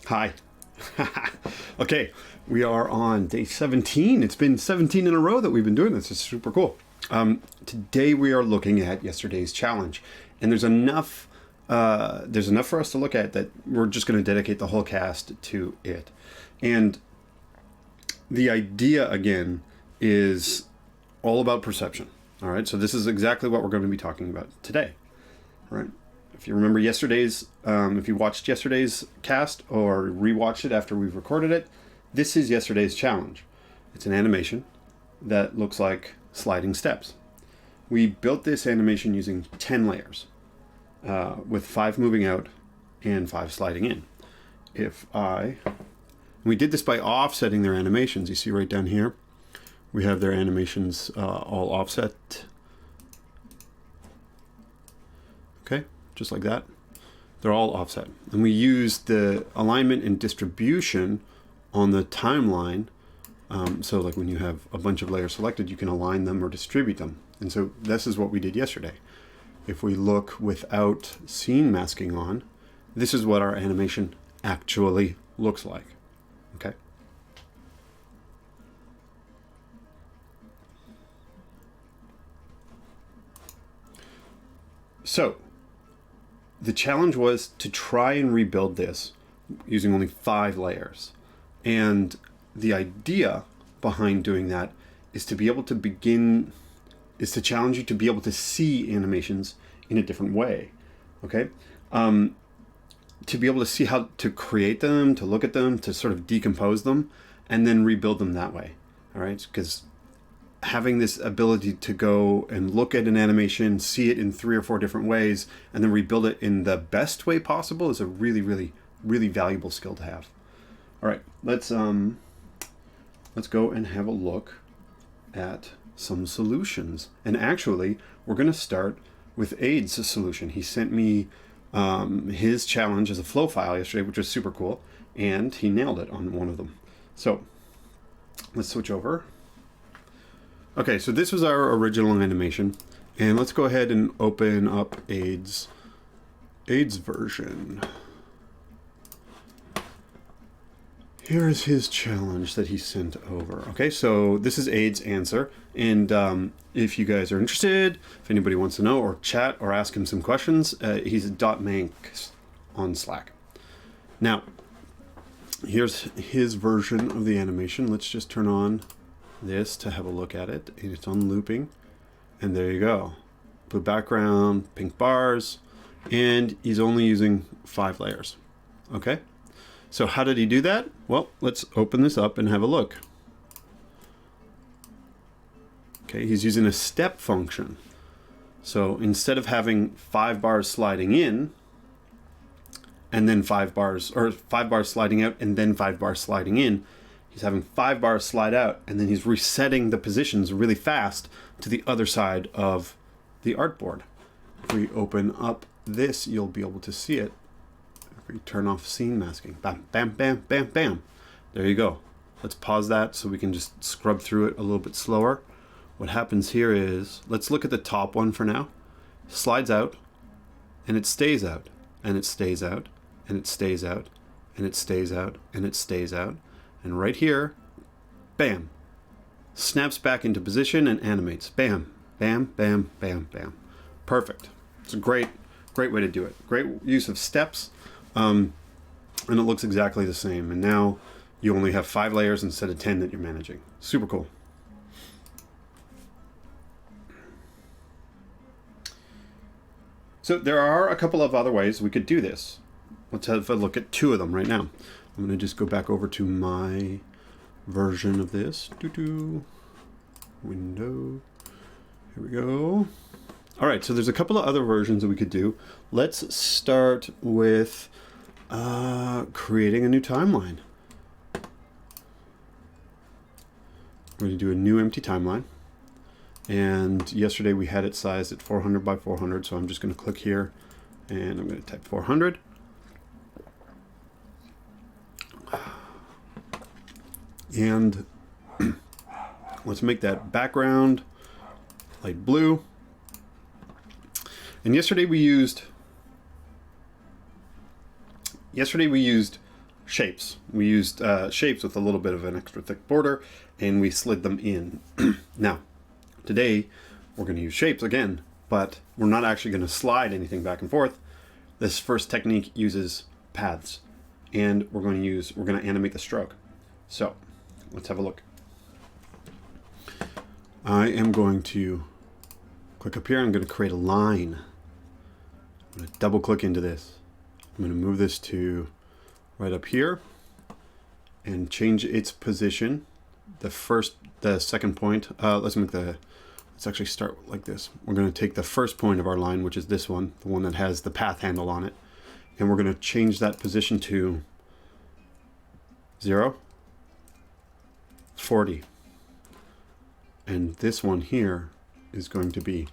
Hi. Okay, we are on day 17. It's been 17 in a row that we've been doing this. It's super cool. Today we are looking at yesterday's challenge, and there's enough for us to look at that we're just going to dedicate the whole cast to it. And the idea again is all about perception. All right, so this is exactly what we're going to be talking about today. All right. If you remember yesterday's, if you watched yesterday's cast or rewatched it after we've recorded it, this is yesterday's challenge. It's an animation that looks like sliding steps. We built this animation using 10 layers, with 5 moving out and 5 sliding in. We did this by offsetting their animations. You see right down here, we have their animations all offset. Okay. Just like that. They're all offset. And we use the alignment and distribution on the timeline. So like when you have a bunch of layers selected, you can align them or distribute them. And so this is what we did yesterday. If we look without scene masking on, this is what our animation actually looks like. Okay. So the challenge was to try and rebuild this using only 5 layers. And the idea behind doing that is to be able to challenge you to be able to see animations in a different way. Okay? To be able to see how to create them, to look at them, to sort of decompose them, and then rebuild them that way. All right? Because having this ability to go and look at an animation, see it in 3 or 4 different ways, and then rebuild it in the best way possible is a really, really, really valuable skill to have. All right, let's go and have a look at some solutions. And actually, we're going to start with Aid's solution. He sent me his challenge as a flow file yesterday, which was super cool, and he nailed it on one of them. So let's switch over. Okay, so this was our original animation, and let's go ahead and open up Aid's version. Here is his challenge that he sent over. Okay, so this is Aid's answer, and if you guys are interested, if anybody wants to know or chat or ask him some questions, he's .manx on Slack. Now, here's his version of the animation. Let's just turn on this to have a look at it, and it's on looping, and there you go. Blue background, pink bars, and he's only using 5 layers. Okay, so how did he do that? Well, let's open this up and have a look. Okay, he's using a step function. So instead of having 5 bars sliding in and then 5 bars, or 5 bars sliding out and then 5 bars sliding in, he's having 5 bars slide out, and then he's resetting the positions really fast to the other side of the artboard. If we open up this, you'll be able to see it. If we turn off scene masking, bam, bam, bam, bam, bam. There you go. Let's pause that so we can just scrub through it a little bit slower. What happens here is, let's look at the top one for now. Slides out, and it stays out, and it stays out, and it stays out, and it stays out, and it stays out. And right here, bam, snaps back into position and animates. Bam, bam, bam, bam, bam. Perfect. It's a great way to do it. Great use of steps, and it looks exactly the same. And now you only have 5 layers instead of 10 that you're managing. Super cool. So there are a couple of other ways we could do this. Let's have a look at 2 of them right now. I'm going to just go back over to my version of this. Window. Here we go. All right, so there's a couple of other versions that we could do. Let's start with creating a new timeline. We're going to do a new empty timeline. And yesterday we had it sized at 400 by 400, so I'm just going to click here and I'm going to type 400. And let's make that background light blue. And yesterday we used shapes. We used shapes with a little bit of an extra thick border, and we slid them in. Now, today we're going to use shapes again, but we're not actually going to slide anything back and forth. This first technique uses paths, and we're going to animate the stroke. So let's have a look. I am going to click up here. I'm going to create a line. I'm going to double click into this. I'm going to move this to right up here and change its position. The second point, let's actually start like this. We're going to take the first point of our line, which is this one, the one that has the path handle on it, and we're going to change that position to 0, 40. And this one here is going to be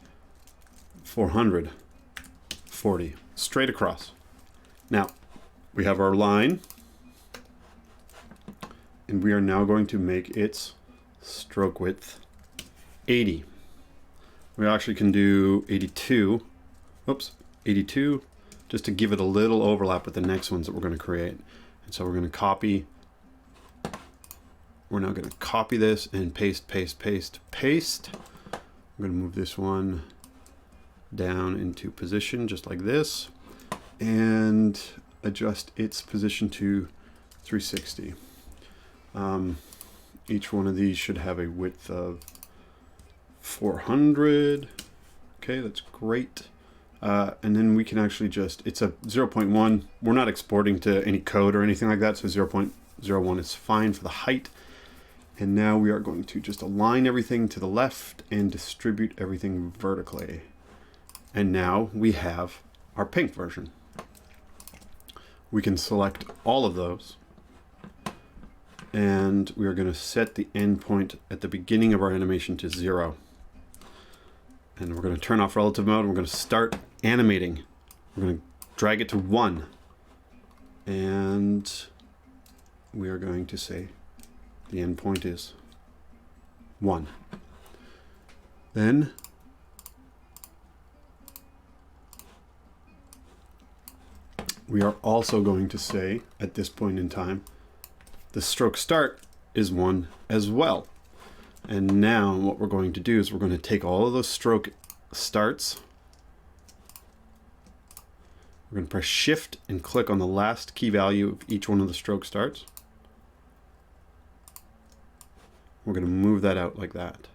440, straight across. Now, we have our line, and we are now going to make its stroke width 80. We actually can do 82, 82, just to give it a little overlap with the next ones that we're going to create. And so we're going to copy. We're now going to copy this and paste, paste, paste, paste. I'm going to move this one down into position just like this and adjust its position to 360. Each one of these should have a width of 400. Okay, that's great. And then we can actually it's a 0.1. We're not exporting to any code or anything like that, so 0.01 is fine for the height. And now we are going to just align everything to the left and distribute everything vertically. And now we have our pink version. We can select all of those, and we are going to set the endpoint at the beginning of our animation to 0. And we're going to turn off relative mode, and we're going to start animating. We're going to drag it to 1. And we are going to say the endpoint is 1. Then we are also going to say at this point in time, the stroke start is 1 as well. And now what we're going to do is we're going to take all of those stroke starts. We're going to press Shift and click on the last key value of each one of the stroke starts. We're going to move that out like that.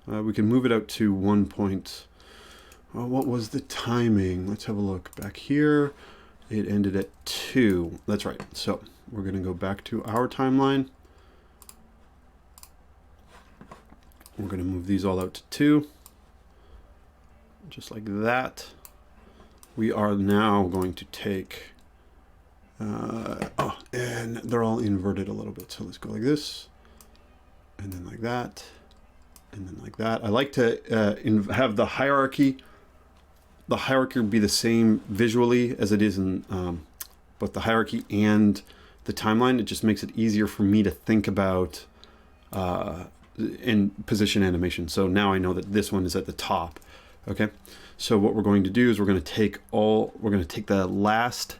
We can move it out to 1 point. Oh, what was the timing? Let's have a look. Back here, it ended at 2. That's right. So we're going to go back to our timeline. We're going to move these all out to 2. Just like that. We are now going to take, and they're all inverted a little bit. So let's go like this, and then like that, and then like that. I like to have the hierarchy be the same visually as it is in both the hierarchy and the timeline. It just makes it easier for me to think about in position animation. So now I know that this one is at the top. Okay, so what we're going to do is we're going to take the last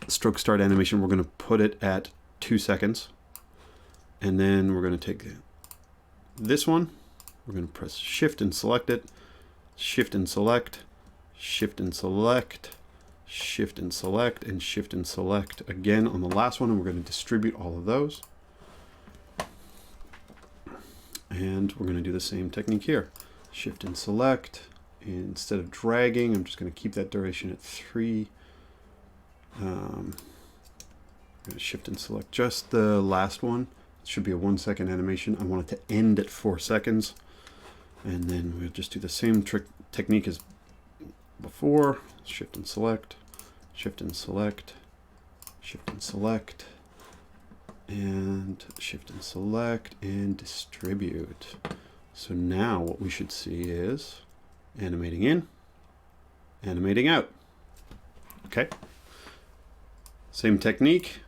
stroke start animation. We're going to put it at 2 seconds, and then we're going to take this one. We're going to press Shift and select it. Shift and select. Shift and select. Shift and select, and Shift and select again on the last one, and we're going to distribute all of those. And we're going to do the same technique here. Shift and select. Instead of dragging, I'm just going to keep that duration at 3. I'm going to shift and select just the last one. It should be a 1 second animation. I want it to end at 4 seconds. And then we'll just do the same technique as before. Shift and select, shift and select, shift and select, and shift and select, and distribute. So now what we should see is animating in, animating out. Okay. Same technique,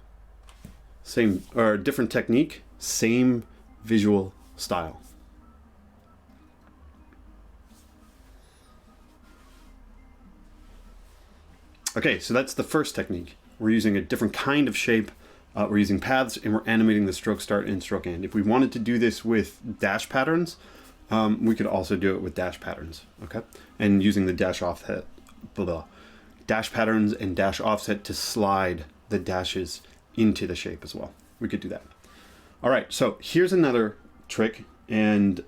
different technique, same visual style. Okay, so that's the first technique. we're using a different kind of shape. We're using paths, and we're animating the stroke start and stroke end. If we wanted to do this with dash patterns, we could also do it with dash patterns, okay? And using the dash offset, dash patterns and dash offset to slide the dashes into the shape as well. We could do that. All right, so here's another trick, and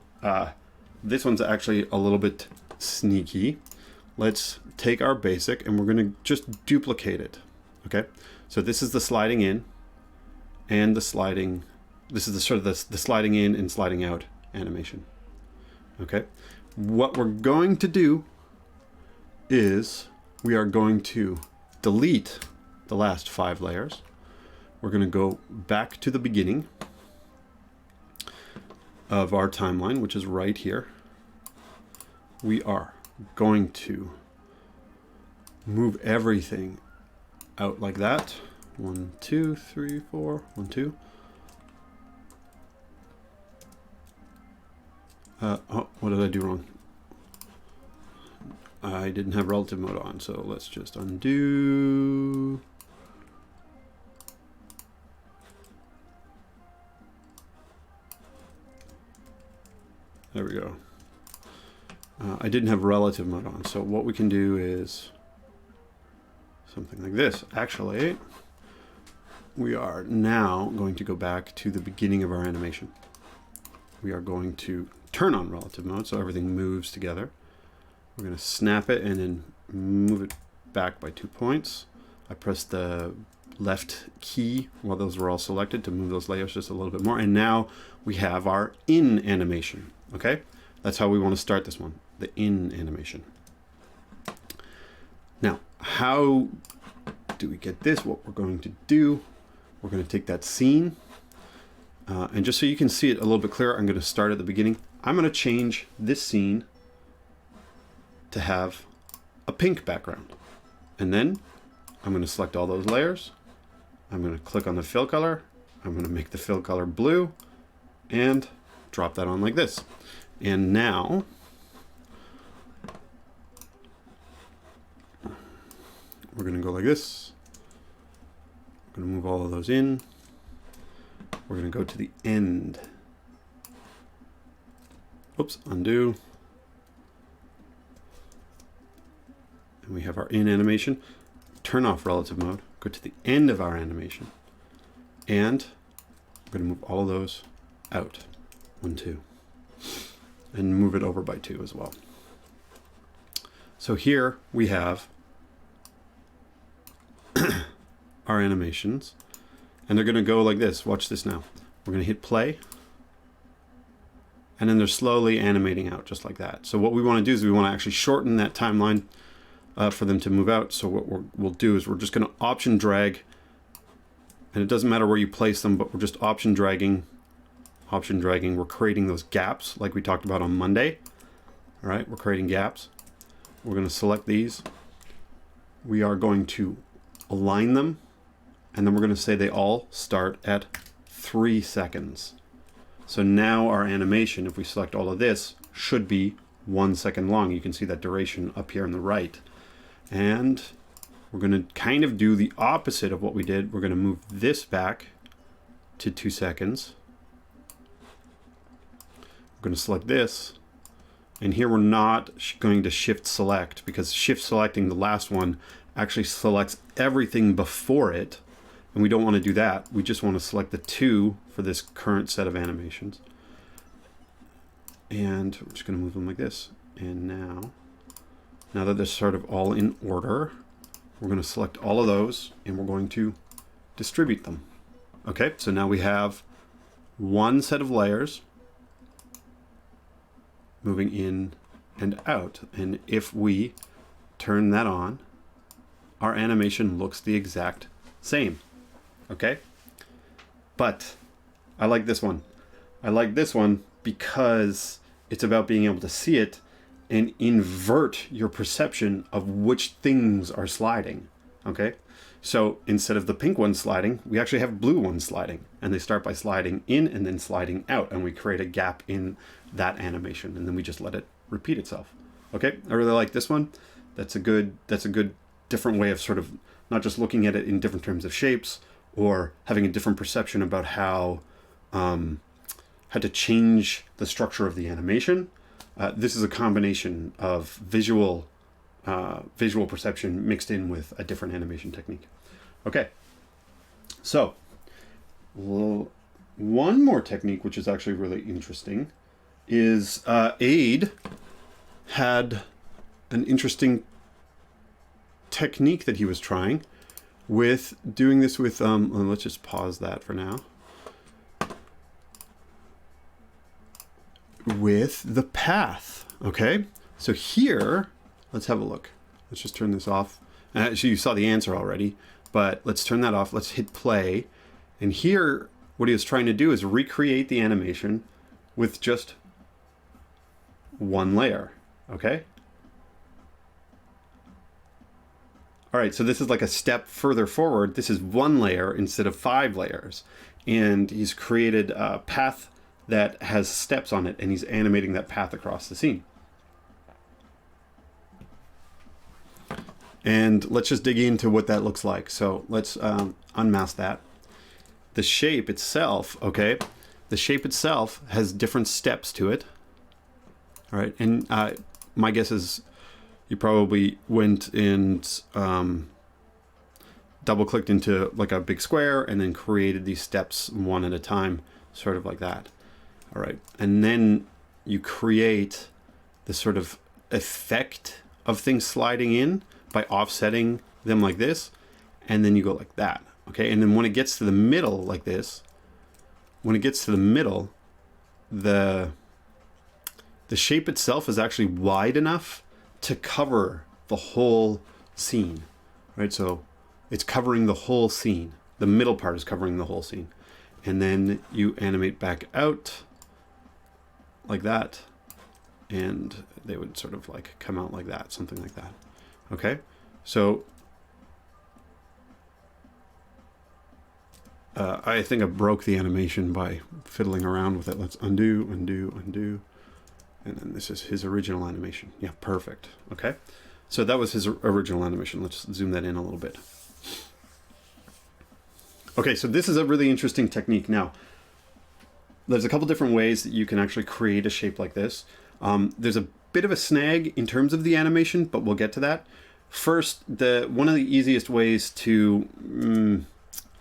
this one's actually a little bit sneaky. Let's take our basic, and we're gonna just duplicate it, okay? So this is the sliding in, and the sliding, this is the sort of the sliding in and sliding out animation. Okay, what we're going to do is we are going to delete the last 5 layers. We're going to go back to the beginning of our timeline, which is right here. We are going to move everything out like that. 1, 2, 3, 4, 1, 2. Oh, what did I do wrong? I didn't have relative mode on, so let's just undo. There we go. I didn't have relative mode on, so what we can do is something like this. Actually, we are now going to go back to the beginning of our animation. We are going to turn on relative mode so everything moves together. We're going to snap it and then move it back by 2 points. I pressed the left key while those were all selected to move those layers just a little bit more. And now we have our in animation. Okay, that's how we want to start this one, the in animation. Now, how do we get this? What we're going to do, we're going to take that scene, and just so you can see it a little bit clearer, I'm going to start at the beginning. I'm going to change this scene to have a pink background. And then I'm going to select all those layers. I'm going to click on the fill color. I'm going to make the fill color blue and drop that on like this. And now we're going to go like this. We're going to move all of those in. We're going to go to the end. Oops, undo. And we have our in animation. Turn off relative mode. Go to the end of our animation. And we're going to move all of those out. 1, 2. And move it over by 2 as well. So here we have our animations. And they're going to go like this. Watch this now. We're going to hit play. And then they're slowly animating out just like that. So what we want to do is we want to actually shorten that timeline for them to move out. So what we'll do is we're just going to option drag. And it doesn't matter where you place them, but we're just option dragging. We're creating those gaps like we talked about on Monday. All right, we're creating gaps. We're going to select these. We are going to align them. And then we're going to say they all start at 3 seconds. So now our animation, if we select all of this, should be 1 second long. You can see that duration up here on the right. And we're going to kind of do the opposite of what we did. We're going to move this back to 2 seconds. We're going to select this. And here we're not going to shift select, because shift selecting the last one actually selects everything before it. And we don't want to do that. We just want to select the 2 for this current set of animations. And we're just going to move them like this. And now that they're sort of all in order, we're going to select all of those and we're going to distribute them. Okay, so now we have one set of layers moving in and out. And if we turn that on, our animation looks the exact same. Okay, but I like this one. I like this one because it's about being able to see it and invert your perception of which things are sliding. Okay, so instead of the pink one sliding, we actually have blue ones sliding, and they start by sliding in and then sliding out, and we create a gap in that animation, and then we just let it repeat itself. Okay, I really like this one. That's a good different way of sort of not just looking at it in different terms of shapes or having a different perception about how to change the structure of the animation. This is a combination of visual perception mixed in with a different animation technique. Okay, so one more technique, which is actually really interesting, is Aid had an interesting technique that he was trying with doing this with, let's just pause that for now, with the path. Okay, so here, let's have a look. Let's just turn this off. Actually, you saw the answer already, but let's turn that off. Let's hit play. And here, what he was trying to do is recreate the animation with just one layer. Okay? All right, so this is like a step further forward. This is one layer instead of 5 layers. And he's created a path that has steps on it, and he's animating that path across the scene. And let's just dig into what that looks like. So let's unmask that. The shape itself, okay, the shape itself has different steps to it. All right, and my guess is you probably went and double-clicked into like a big square and then created these steps one at a time, sort of like that. All right, and then you create this sort of effect of things sliding in by offsetting them like this, and then you go like that, okay? And then when it gets to the middle like this, when it gets to the middle, the shape itself is actually wide enough to cover the whole scene, right? So it's covering the whole scene. The middle part is covering the whole scene. And then you animate back out like that, and they would sort of like come out like that, something like that. Okay, so I think I broke the animation by fiddling around with it. Let's undo, undo, undo. And then this is his original animation. Yeah, perfect. Okay, so that was his original animation. Let's zoom that in a little bit. Okay, so this is a really interesting technique. Now, there's a couple different ways that you can actually create a shape like this. There's a bit of a snag in terms of the animation, but we'll get to that. First, one of the easiest ways to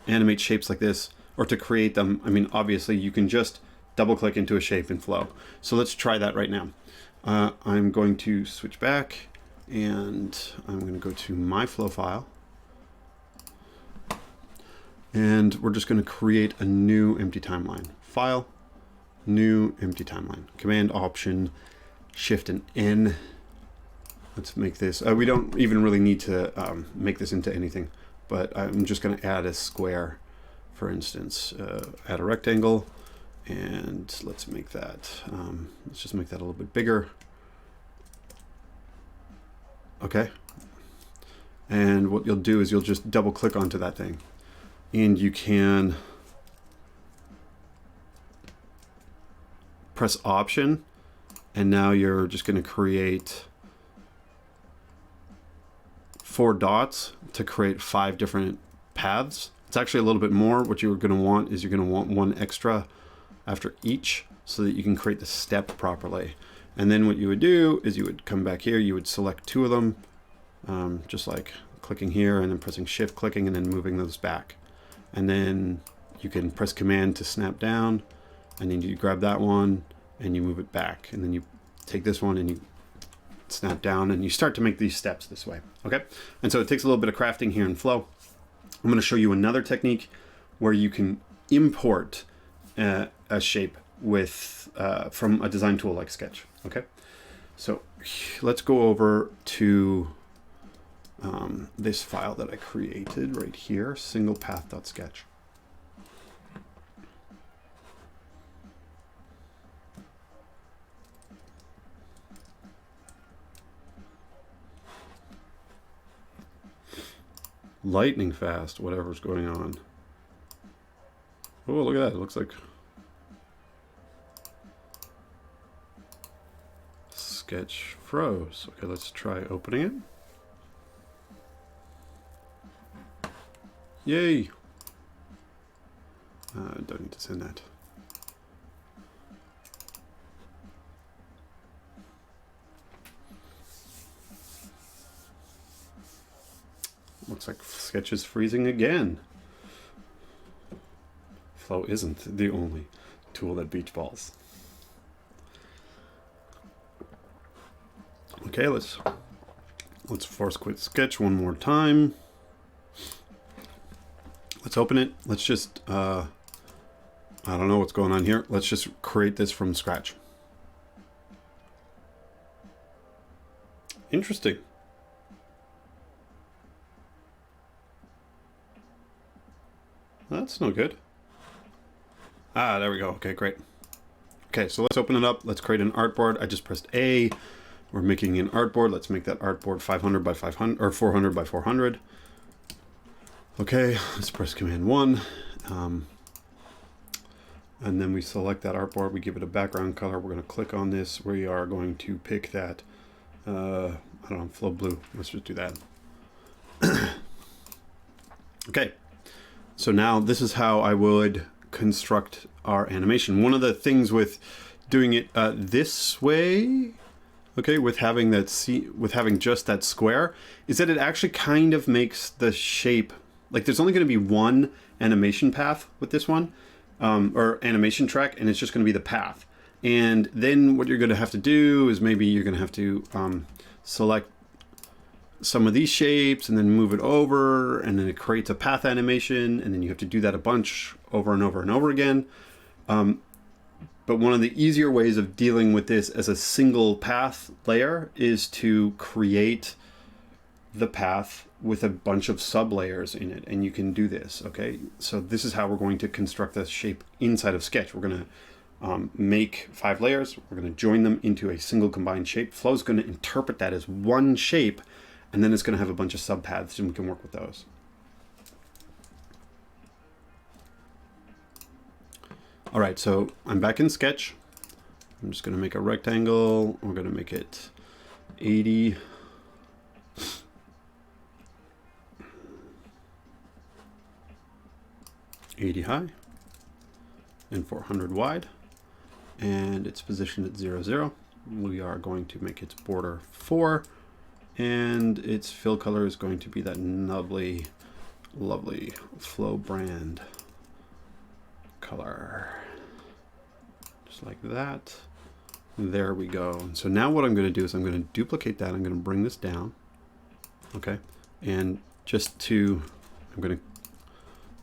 animate shapes like this, or to create them, I mean, obviously you can just double click into a shape and flow. So let's try that right now. I'm going to switch back, and I'm going to go to my flow file. And we're just going to create a new empty timeline. File, new empty timeline. Command Option Shift and N. Let's make this, we don't even really need to make this into anything, but I'm just going to add a square, for instance. Add a rectangle, and let's make that, let's just make that a little bit bigger. Okay. And what you'll do is you'll just double click onto that thing, and you can press Option, and now you're just going to create 4 dots to create 5 different paths. It's actually a little bit more. What you're going to want is you're going to want 1 extra after each so that you can create the step properly. And then what you would do is you would come back here, you would select 2 of them, just like clicking here and then pressing Shift, clicking, and then moving those back. And then you can press Command to snap down, and then you grab that one and you move it back, and then you take this one and you snap down, and you start to make these steps this way. Okay, and so it takes a little bit of crafting here in Flow. I'm going to show you another technique where you can import a shape with from a design tool like Sketch. Okay, so let's go over to this file that I created right here, singlepath.sketch. Lightning fast, whatever's going on. Oh, look at that. It looks like Sketch froze. Okay, let's try opening it. Yay! Don't need to send that. Looks like Sketch is freezing again. Flow isn't the only tool that beach balls. Okay, let's force quit Sketch one more time. Let's open it. Let's just, I don't know what's going on here. Let's just create this from scratch. Interesting. That's no good. Ah, there we go. Okay, great. Okay, so let's open it up. Let's create an artboard. I just pressed A. We're making an artboard. Let's make that artboard 500 by 500 or 400 by 400. Okay, let's press Command 1. And then we select that artboard. We give it a background color. We're going to click on this. We are going to pick that, I don't know, flow blue. Let's just do that. Okay, so now this is how I would construct our animation. One of the things with doing it this way, okay, with having that with having just that square, is that it actually kind of makes the shape, like there's only going to be one animation path with this one, or animation track, and it's just going to be the path. And then what you're going to have to do is maybe you're going to have to select some of these shapes and then move it over, and then it creates a path animation, and then you have to do that a bunch over and over and over again. But one of the easier ways of dealing with this as a single path layer is to create the path with a bunch of sub layers in it, and you can do this. Okay, so this is how we're going to construct this shape inside of Sketch. We're going to make 5 layers. We're going to join them into a single combined shape. Flow is going to interpret that as one shape, and then it's going to have a bunch of subpaths, and we can work with those. All right, so I'm back in Sketch. I'm just going to make a rectangle. We're going to make it 80. High and 400 wide, and it's positioned at 0, 0. We are going to make its border 4, and its fill color is going to be that lovely Flow brand color, just like that. There we go. And so now what I'm going to do is I'm going to duplicate that. I'm going to bring this down, okay, and just to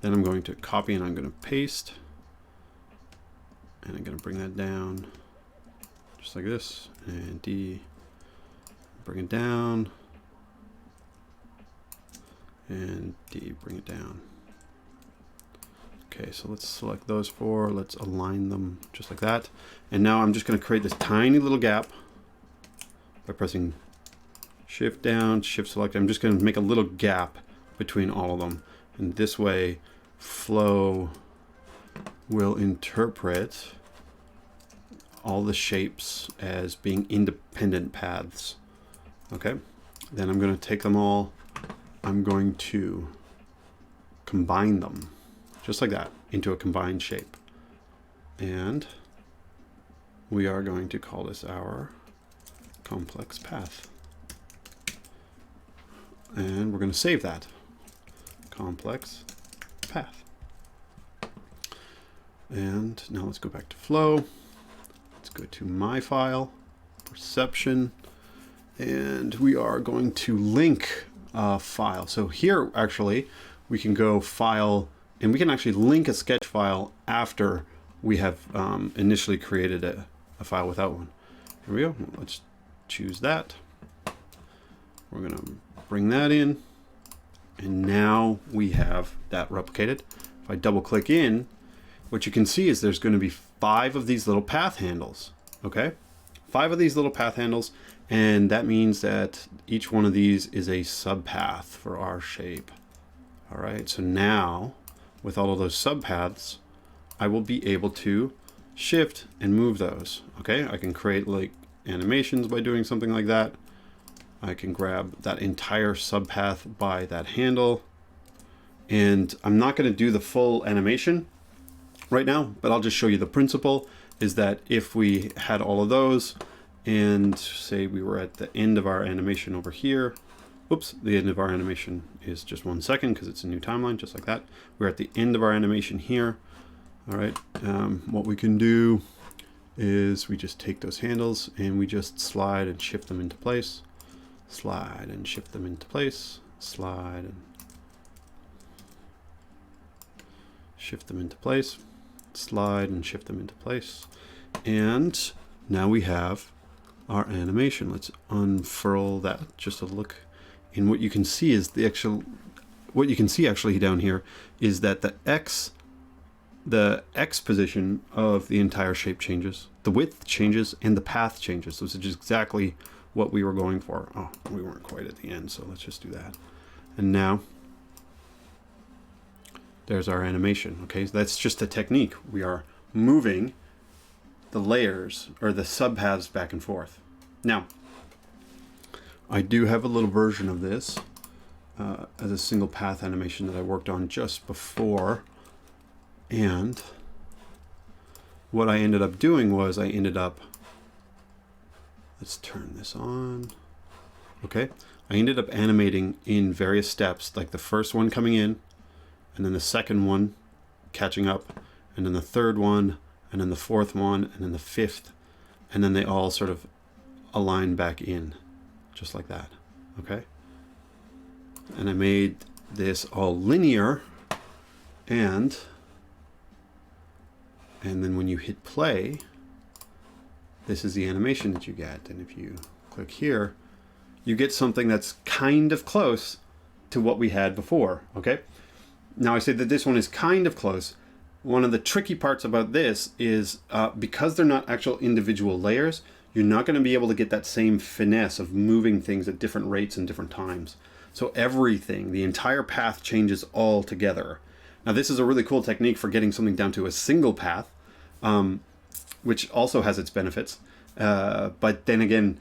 then I'm going to copy and I'm going to paste, and I'm going to bring that down just like this, and D, bring it down, and D, bring it down. Okay, so let's select those 4, let's align them just like that, and now I'm just going to create this tiny little gap by pressing Shift down, Shift select. I'm just going to make a little gap between all of them, and this way Flow will interpret all the shapes as being independent paths. Okay, then I'm going to take them all, I'm going to combine them just like that into a combined shape, and we are going to call this our complex path, and we're going to save that complex path. And now let's go back to Flow. Let's go to my file, Perception, and we are going to link a file. So here actually we can go File, and we can actually link a sketch file after we have initially created a file without one. Here we go. Let's choose that. We're going to bring that in, and now we have that replicated. If I double click in, what you can see is there's going to be 5 of these little path handles. Okay, 5 of these little path handles, and that means that each one of these is a subpath for our shape. All right, so now with all of those subpaths, I will be able to shift and move those. Okay, I can create like animations by doing something like that. I can grab that entire subpath by that handle, And I'm not going to do the full animation right now, but I'll just show you the principle is that if we had all of those and say we were at the end of our animation over here, whoops, the end of our animation is just 1 second because it's a new timeline, just like that. We're at the end of our animation here. All right, what we can do is we just take those handles and we just slide and shift them into place, slide and shift them into place, slide and shift them into place, slide and shift them into place. And now we have our animation. Let's unfurl that just a look. And what you can see is what you can see actually down here is that the X position of the entire shape changes, the width changes, and the path changes. So this is just exactly what we were going for. Oh, we weren't quite at the end, so let's just do that. And now there's our animation. Okay, so that's just a technique. We are moving the layers or the subpaths back and forth. Now, I do have a little version of this as a single path animation that I worked on just before. And what I ended up doing was let's turn this on. Okay, I ended up animating in various steps, like the first one coming in, and then the second one catching up, and then the third one, and then the fourth one, and then the fifth, and then they all sort of align back in, just like that. Okay, and I made this all linear, and then when you hit play, this is the animation that you get. And if you click here, you get something that's kind of close to what we had before. Okay, now I say that this one is kind of close. One of the tricky parts about this is because they're not actual individual layers, you're not going to be able to get that same finesse of moving things at different rates and different times. So everything, the entire path changes all together. Now this is a really cool technique for getting something down to a single path, which also has its benefits. But then again,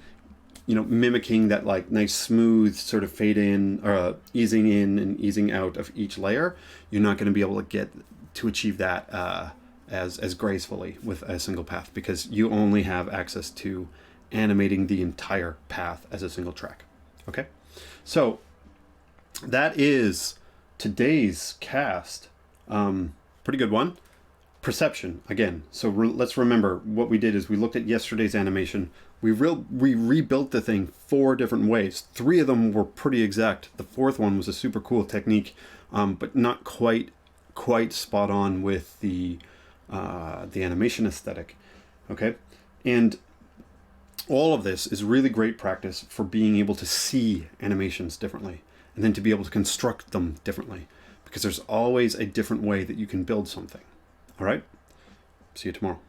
you know, mimicking that like nice smooth sort of fade in or easing in and easing out of each layer, you're not going to be able to achieve that as gracefully with a single path, because you only have access to animating the entire path as a single track. Okay, so that is today's cast. Pretty good one. Perception again. So let's remember what we did is we looked at yesterday's animation. We rebuilt the thing 4 different ways. 3 of them were pretty exact. The 4th one was a super cool technique, but not quite spot on with the animation aesthetic. Okay, and all of this is really great practice for being able to see animations differently, and then to be able to construct them differently, because there's always a different way that you can build something. All right, see you tomorrow.